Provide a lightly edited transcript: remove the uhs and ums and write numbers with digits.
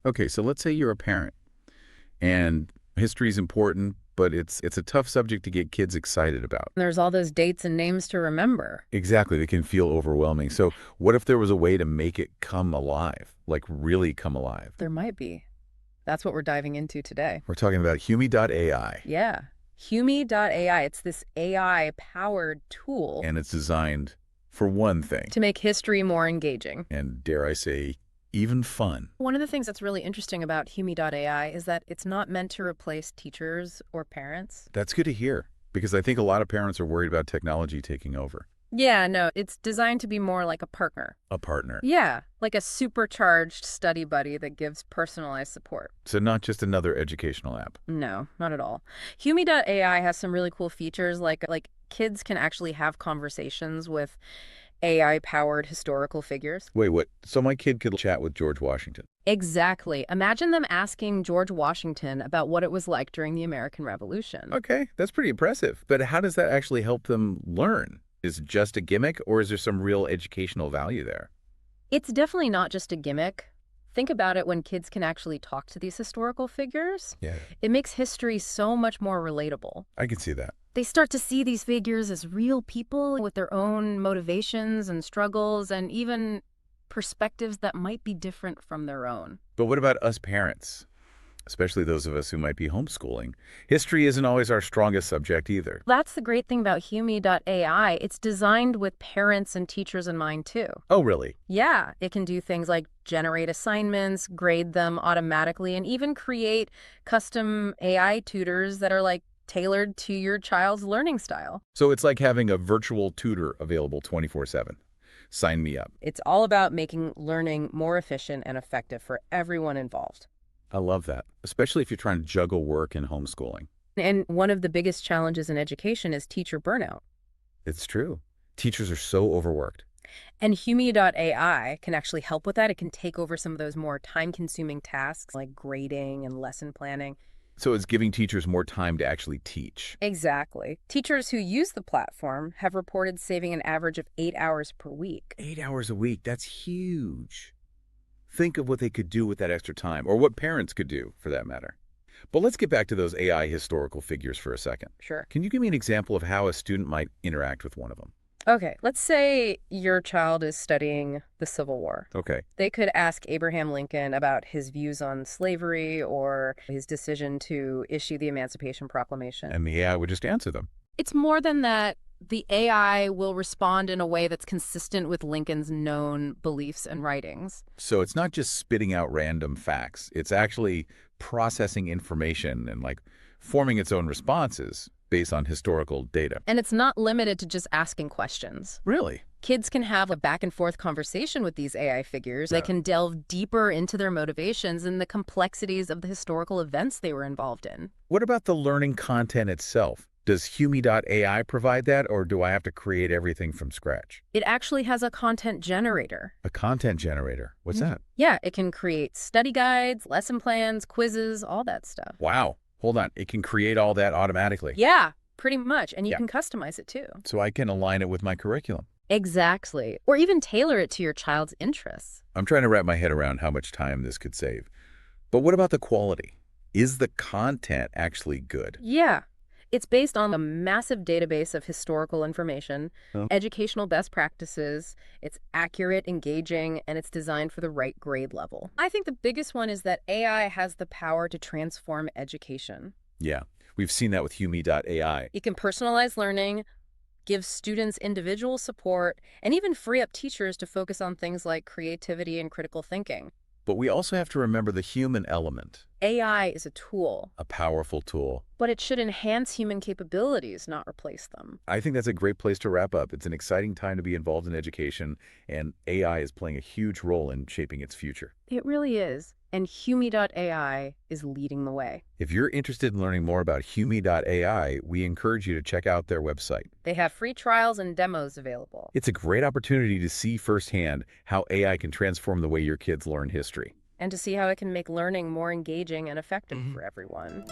Okay, so let's say you're a parent and history is important, but it's a tough subject to get kids excited about. There's all those dates and names to remember. Exactly, they can feel overwhelming. So what if there was a way to make it come alive, like really come alive? There might be. That's what we're diving into today. We're talking about Humy.ai, Yeah. Humy.ai. It's this AI-powered tool and it's designed for one thing, to make history more engaging. and dare I say, even fun. One of the things that's really interesting about Humy.ai is that it's not meant to replace teachers or parents. That's good to hear, because I think a lot of parents are worried about technology taking over. Yeah, no, it's designed to be more like a partner. A partner. Yeah, like a supercharged study buddy that gives personalized support. So not just another educational app. No, not at all. Humy.ai has some really cool features like kids can actually have conversations with AI-powered historical figures. Wait, what? So my kid could chat with George Washington. Exactly. Imagine them asking George Washington about what it was like during the American Revolution. Okay, that's pretty impressive. But how does that actually help them learn? Is it just a gimmick, or is there some real educational value there? It's definitely not just a gimmick. Think about it when kids can actually talk to these historical figures. Yeah, It makes history so much more relatable. I can see that. They start to see these figures as real people with their own motivations and struggles and even perspectives that might be different from their own. But what about us parents? Especially those of us who might be homeschooling. History isn't always our strongest subject either. That's the great thing about Humy.ai. It's designed with parents and teachers in mind, too. Oh, really? Yeah, it can do things like generate assignments, grade them automatically, and even create custom AI tutors that are tailored to your child's learning style. So it's like having a virtual tutor available 24/7. Sign me up. It's all about making learning more efficient and effective for everyone involved. I love that, especially if you're trying to juggle work and homeschooling. And one of the biggest challenges in education is teacher burnout. It's true. Teachers are so overworked. And Humy.ai can actually help with that. It can take over some of those more time-consuming tasks like grading and lesson planning. So it's giving teachers more time to actually teach. Exactly. Teachers who use the platform have reported saving an average of 8 hours per week. 8 hours a week, that's huge. Think of what they could do with that extra time, or what parents could do, for that matter. But let's get back to those AI historical figures for a second. Sure. Can you give me an example of how a student might interact with one of them? Okay, let's say your child is studying the Civil War. Okay. They could ask Abraham Lincoln about his views on slavery or his decision to issue the Emancipation Proclamation. And the AI would just answer them. It's more than that. The AI will respond in a way that's consistent with Lincoln's known beliefs and writings. So it's not just spitting out random facts. It's actually processing information and forming its own responses based on historical data. And it's not limited to just asking questions. Really? Kids can have a back and forth conversation with these AI figures. They can delve deeper into their motivations and the complexities of the historical events they were involved in. What about the learning content itself? Does Humy.ai provide that, or do I have to create everything from scratch? It actually has a content generator. A content generator? What's that? Yeah, it can create study guides, lesson plans, quizzes, all that stuff. Wow. Hold on. It can create all that automatically. Yeah, pretty much. And you Yeah. can customize it too. So I can align it with my curriculum. Exactly. Or even tailor it to your child's interests. I'm trying to wrap my head around how much time this could save. But what about the quality? Is the content actually good? Yeah. It's based on a massive database of historical information, educational best practices. It's accurate, engaging, and it's designed for the right grade level. I think the biggest one is that AI has the power to transform education. Yeah, we've seen that with Humy.ai. It can personalize learning, give students individual support, and even free up teachers to focus on things like creativity and critical thinking. But we also have to remember the human element. AI is a tool, A powerful tool. but it should enhance human capabilities, not replace them. I think that's a great place to wrap up. It's an exciting time to be involved in education, and AI is playing a huge role in shaping its future. It really is. And Humy.ai is leading the way. If you're interested in learning more about Humy.ai, we encourage you to check out their website. They have free trials and demos available. It's a great opportunity to see firsthand how AI can transform the way your kids learn history. And to see how it can make learning more engaging and effective for everyone.